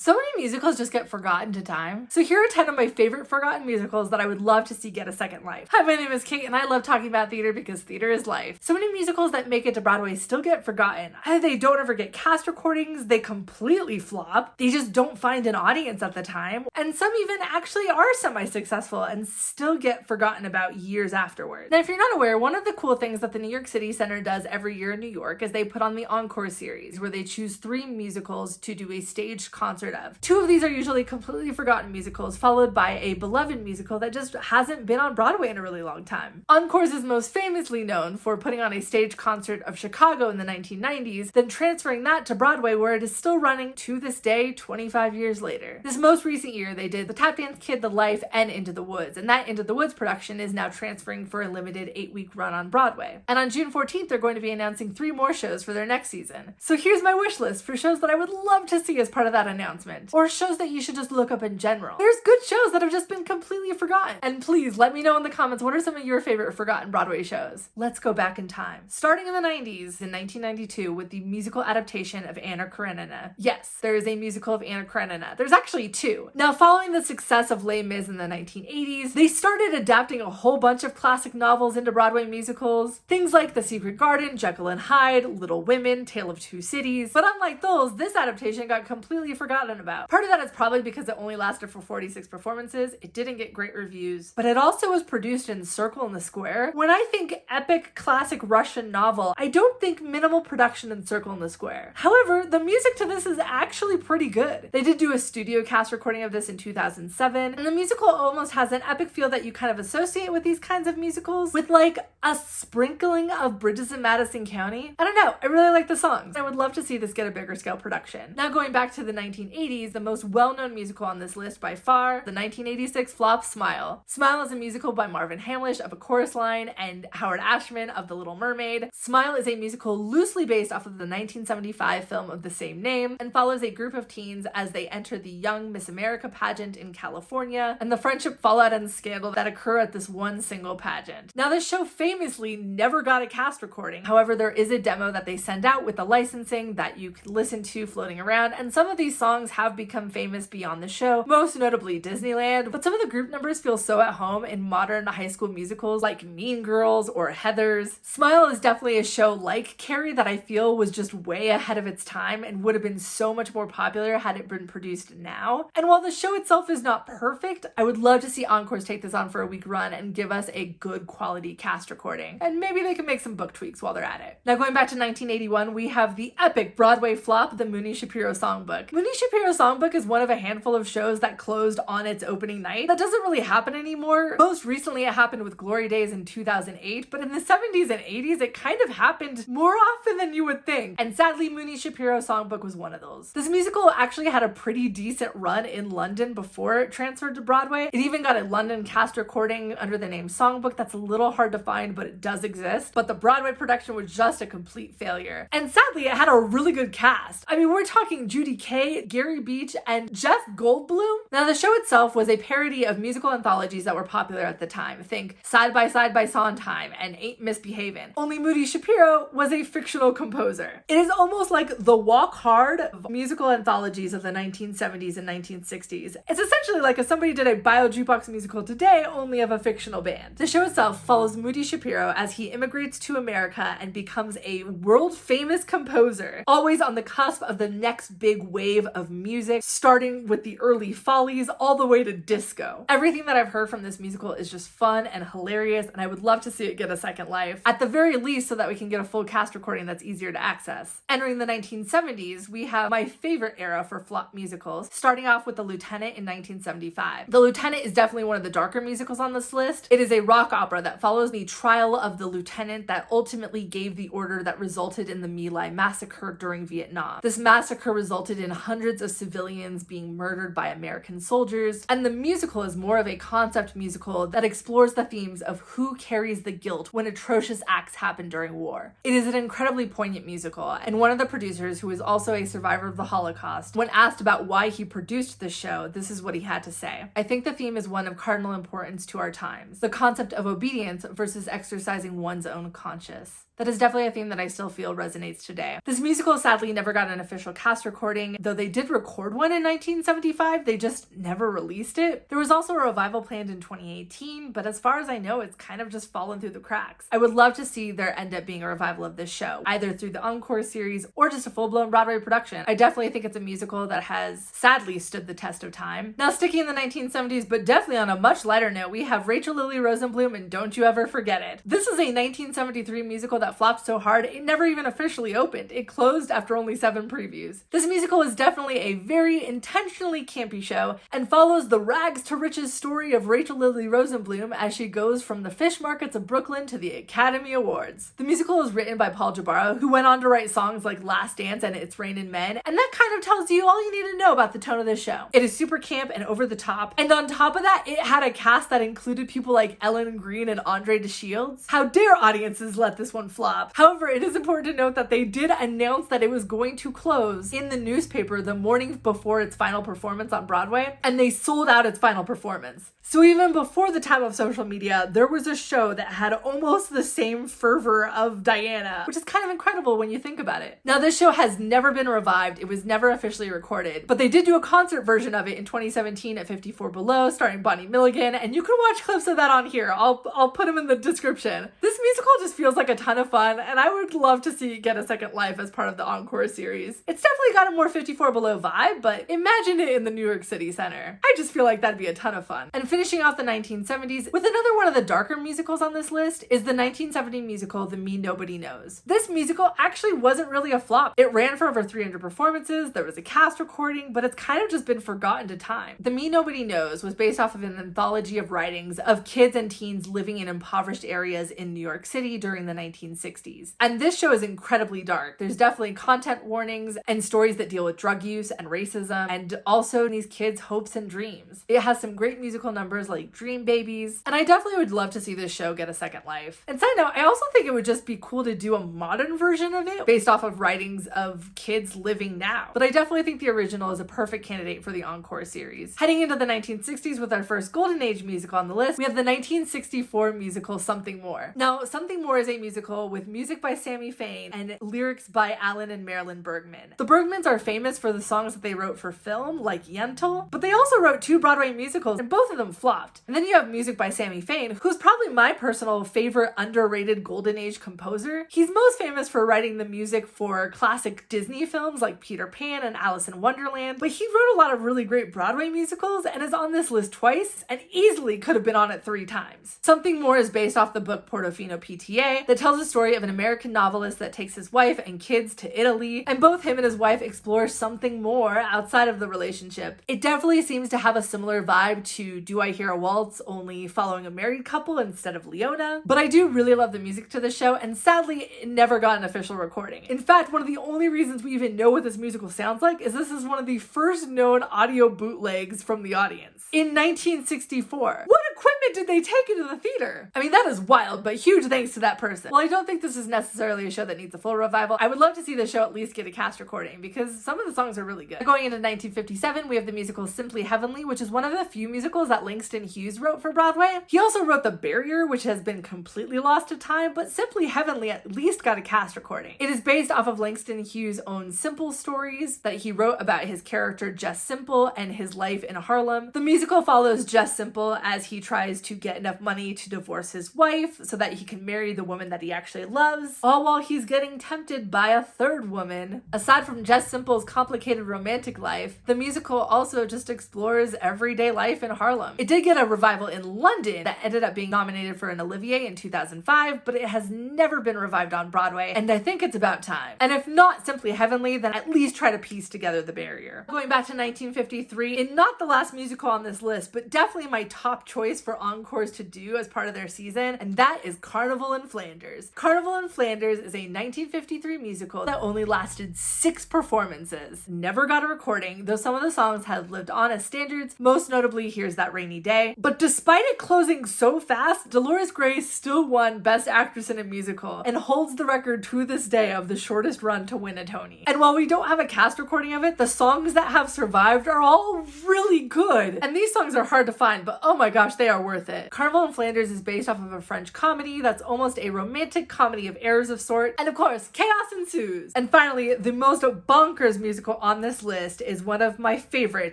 So many musicals just get forgotten to time. So here are 10 of my favorite forgotten musicals that I would love to see get a second life. Hi, my name is Kate and I love talking about theater because theater is life. So many musicals that make it to Broadway still get forgotten. Either they don't ever get cast recordings, they completely flop, they just don't find an audience at the time, and some even actually are semi-successful and still get forgotten about years afterwards. Now, if you're not aware, one of the cool things that the New York City Center does every year in New York is they put on the Encore series, where they choose 3 musicals to do a staged concert of. 2 of these are usually completely forgotten musicals, followed by a beloved musical that just hasn't been on Broadway in a really long time. Encores is most famously known for putting on a staged concert of Chicago in the 1990s, then transferring that to Broadway, where it is still running to this day, 25 years later. This most recent year, they did The Tap Dance Kid, The Life, and Into the Woods, and that Into the Woods production is now transferring for a limited 8-week run on Broadway. And on June 14th, they're going to be announcing 3 more shows for their next season. So here's my wish list for shows that I would love to see as part of that announcement, or shows that you should just look up in general. There's good shows that have just been completely forgotten. And please let me know in the comments, what are some of your favorite forgotten Broadway shows? Let's go back in time. Starting in the 90s, in 1992, with the musical adaptation of Anna Karenina. Yes, there is a musical of Anna Karenina. There's actually 2. Now, following the success of Les Mis in the 1980s, they started adapting a whole bunch of classic novels into Broadway musicals. Things like The Secret Garden, Jekyll and Hyde, Little Women, Tale of Two Cities. But unlike those, this adaptation got completely forgotten about. Part of that is probably because it only lasted for 46 performances. It didn't get great reviews, but it also was produced in Circle in the Square. When I think epic classic Russian novel, I don't think minimal production in Circle in the Square. However, the music to this is actually pretty good. They did do a studio cast recording of this in 2007, and the musical almost has an epic feel that you kind of associate with these kinds of musicals, with like a sprinkling of Bridges in Madison County. I don't know, I really like the songs. I would love to see this get a bigger scale production. Now, going back to the 1980s, the most well-known musical on this list by far, the 1986 flop Smile. Smile is a musical by Marvin Hamlisch of A Chorus Line and Howard Ashman of The Little Mermaid. Smile is a musical loosely based off of the 1975 film of the same name and follows a group of teens as they enter the Young Miss America pageant in California and the friendship, fallout, and scandal that occur at this one single pageant. Now, this show famously never got a cast recording. However, there is a demo that they send out with the licensing that you can listen to floating around, and some of these songs have become famous beyond the show, most notably Disneyland, but some of the group numbers feel so at home in modern high school musicals like Mean Girls or Heathers. Smile is definitely a show like Carrie that I feel was just way ahead of its time and would have been so much more popular had it been produced now. And while the show itself is not perfect, I would love to see Encores take this on for a week run and give us a good quality cast recording. And maybe they can make some book tweaks while they're at it. Now, going back to 1981, we have the epic Broadway flop, the Mooney Shapiro Songbook. Mooney Shapiro Songbook is one of a handful of shows that closed on its opening night. That doesn't really happen anymore. Most recently, it happened with Glory Days in 2008, but in the 70s and 80s, it kind of happened more often than you would think. And sadly, Mooney Shapiro Songbook was one of those. This musical actually had a pretty decent run in London before it transferred to Broadway. It even got a London cast recording under the name Songbook. That's a little hard to find, but it does exist. But the Broadway production was just a complete failure. And sadly, it had a really good cast. I mean, we're talking Judy Kaye, Gary Beach, and Jeff Goldblum. Now, the show itself was a parody of musical anthologies that were popular at the time. Think Side by Sondheim and Ain't Misbehavin'. Only Mooney Shapiro was a fictional composer. It is almost like the Walk Hard of musical anthologies of the 1970s and 1960s. It's essentially like if somebody did a bio jukebox musical today, only of a fictional band. The show itself follows Mooney Shapiro as he immigrates to America and becomes a world-famous composer, always on the cusp of the next big wave of music, starting with the early Follies all the way to disco. Everything that I've heard from this musical is just fun and hilarious, and I would love to see it get a second life, at the very least so that we can get a full cast recording that's easier to access. Entering the 1970s, we have my favorite era for flop musicals, starting off with The Lieutenant in 1975. The Lieutenant is definitely one of the darker musicals on this list. It is a rock opera that follows the trial of the lieutenant that ultimately gave the order that resulted in the My Lai massacre during Vietnam. This massacre resulted in hundreds of civilians being murdered by American American soldiers, and the musical is more of a concept musical that explores the themes of who carries the guilt when atrocious acts happen during war. It is an incredibly poignant musical, and one of the producers, who is also a survivor of the Holocaust, when asked about why he produced the show, this is what he had to say. "I think the theme is one of cardinal importance to our times, the concept of obedience versus exercising one's own conscience." That is definitely a theme that I still feel resonates today. This musical sadly never got an official cast recording, though they did record one in 1975, they just never released it. There was also a revival planned in 2018, but as far as I know, it's kind of just fallen through the cracks. I would love to see there end up being a revival of this show, either through the Encore series or just a full-blown Broadway production. I definitely think it's a musical that has sadly stood the test of time. Now, sticking in the 1970s, but definitely on a much lighter note, we have Rachel Lily Rosenblum and Don't You Ever Forget It. This is a 1973 musical that flopped so hard it never even officially opened. It closed after only 7 previews. This musical is definitely a very intentionally campy show and follows the rags to riches story of Rachel Lily Rosenblum as she goes from the fish markets of Brooklyn to the Academy Awards. The musical is written by Paul Jabara, who went on to write songs like Last Dance and It's Raining Men, and that kind of tells you all you need to know about the tone of this show. It is super camp and over the top, and on top of that, it had a cast that included people like Ellen Greene and Andre DeShields. How dare audiences let this one flop? However, it is important to note that they did announce that it was going to close in the newspaper the morning before its final performance on Broadway, and they sold out its final performance. So even before the time of social media, there was a show that had almost the same fervor of Diana, which is kind of incredible when you think about it. Now, this show has never been revived. It was never officially recorded, but they did do a concert version of it in 2017 at 54 Below, starring Bonnie Milligan, and you can watch clips of that on here. I'll put them in the description. This musical just feels like a ton of fun, and I would love to see it get a second life as part of the Encore series. It's definitely got a more 54 Below vibe, but imagine it in the New York City Center. I just feel like that'd be a ton of fun. And finishing off the 1970s with another one of the darker musicals on this list is the 1970 musical The Me Nobody Knows. This musical actually wasn't really a flop. It ran for over 300 performances, there was a cast recording, but it's kind of just been forgotten to time. The Me Nobody Knows was based off of an anthology of writings of kids and teens living in impoverished areas in New York City during the 1960s. And this show is incredibly dark. There's definitely content warnings and stories that deal with drug use and racism, and also these kids' hopes and dreams. It has some great musical numbers like Dream Babies, and I definitely would love to see this show get a second life. And side note, I also think it would just be cool to do a modern version of it based off of writings of kids living now. But I definitely think the original is a perfect candidate for the Encore series. Heading into the 1960s with our first Golden Age musical on the list, we have the 1964 musical Something More. Now, Something More is a musical with music by Sammy Fain and lyrics by Alan and Marilyn Bergman. The Bergmans are famous for the songs that they wrote for film, like Yentl, but they also wrote 2 Broadway musicals, and both of them flopped. And then you have music by Sammy Fain, who's probably my personal favorite underrated Golden Age composer. He's most famous for writing the music for classic Disney films like Peter Pan and Alice in Wonderland, but he wrote a lot of really great Broadway musicals and is on this list twice and easily could have been on it 3 times. Something More is based off the book Portofino PTA that tells the story of an American novelist that takes his wife and kids to Italy, and both him and his wife explore something more outside of the relationship. It definitely seems to have a similar vibe to Do I Hear a Waltz, only following a married couple instead of Leona, but I do really love the music to the show, and sadly it never got an official recording. In fact, one of the only reasons we even know what this musical sounds like is this is one of the first known audio bootlegs from the audience. In 1964. What equipment did they take into the theater? I mean, that is wild, but huge thanks to that person. Well, I don't think this is necessarily a show that needs a full revival. I would love to see the show at least get a cast recording because some of the songs are really good. Going into 1957, we have the musical Simply Heavenly, which is one of the few musicals that Langston Hughes wrote for Broadway. He also wrote The Barrier, which has been completely lost to time, but Simply Heavenly at least got a cast recording. It is based off of Langston Hughes' own Simple stories that he wrote about his character Jess Simple and his life in Harlem. The musical follows Jess Simple as he tries to get enough money to divorce his wife so that he can marry the woman that he actually loves, all while he's getting tempted by a third woman. Aside from Jess Simple's complicated romantic life, the musical also just explores everyday life in Harlem. It did get a revival in London that ended up being nominated for an Olivier in 2005, but it has never been revived on Broadway, and I think it's about time. And if not Simply Heavenly, then at least try to piece together The Barrier. Going back to 1953, and not the last musical on this list, but definitely my top choice choice for encores to do as part of their season, and that is Carnival in Flanders. Carnival in Flanders is a 1953 musical that only lasted 6 performances. Never got a recording, though some of the songs have lived on as standards, most notably Here's That Rainy Day. But despite it closing so fast, Dolores Gray still won Best Actress in a Musical and holds the record to this day of the shortest run to win a Tony. And while we don't have a cast recording of it, the songs that have survived are all really good. And these songs are hard to find, but oh my gosh, they are worth it. Carnival in Flanders is based off of a French comedy that's almost a romantic comedy of errors of sort. And of course, chaos ensues. And finally, the most bonkers musical on this list is one of my favorite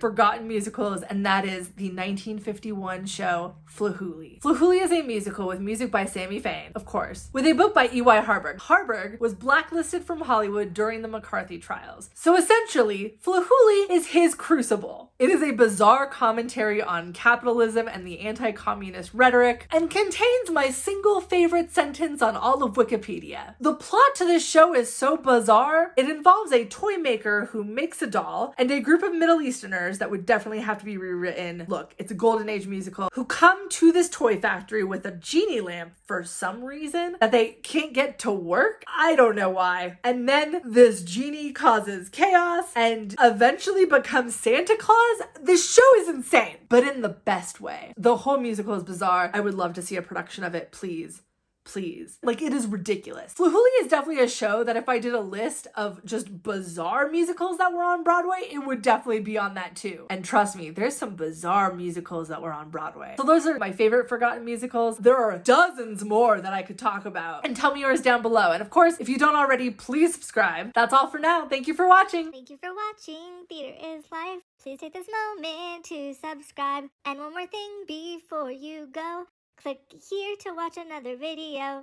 forgotten musicals, and that is the 1951 show Fluhuli. Fluhuli is a musical with music by Sammy Fain, of course, with a book by E.Y. Harburg. Harburg was blacklisted from Hollywood during the McCarthy trials. So essentially, Fluhuli is his crucible. It is a bizarre commentary on capitalism and the anti-communist rhetoric, and contains my single favorite sentence on all of Wikipedia. The plot to this show is so bizarre, it involves a toy maker who makes a doll, and a group of Middle Easterners that would definitely have to be rewritten. Look, it's a golden age musical, who come to this toy factory with a genie lamp for some reason that they can't get to work. I don't know why. And then this genie causes chaos and eventually becomes Santa Claus. This show is insane, but in the best way. The whole musical is bizarre. I would love to see a production of it, please. Please. Like, it is ridiculous. Fluhuli is definitely a show that if I did a list of just bizarre musicals that were on Broadway, it would definitely be on that too. And trust me, there's some bizarre musicals that were on Broadway. So those are my favorite forgotten musicals. There are dozens more that I could talk about. And tell me yours down below. And of course, if you don't already, please subscribe. That's all for now. Thank you for watching. Thank you for watching. Theater is Life. Please take this moment to subscribe. And one more thing before you go. Click here to watch another video.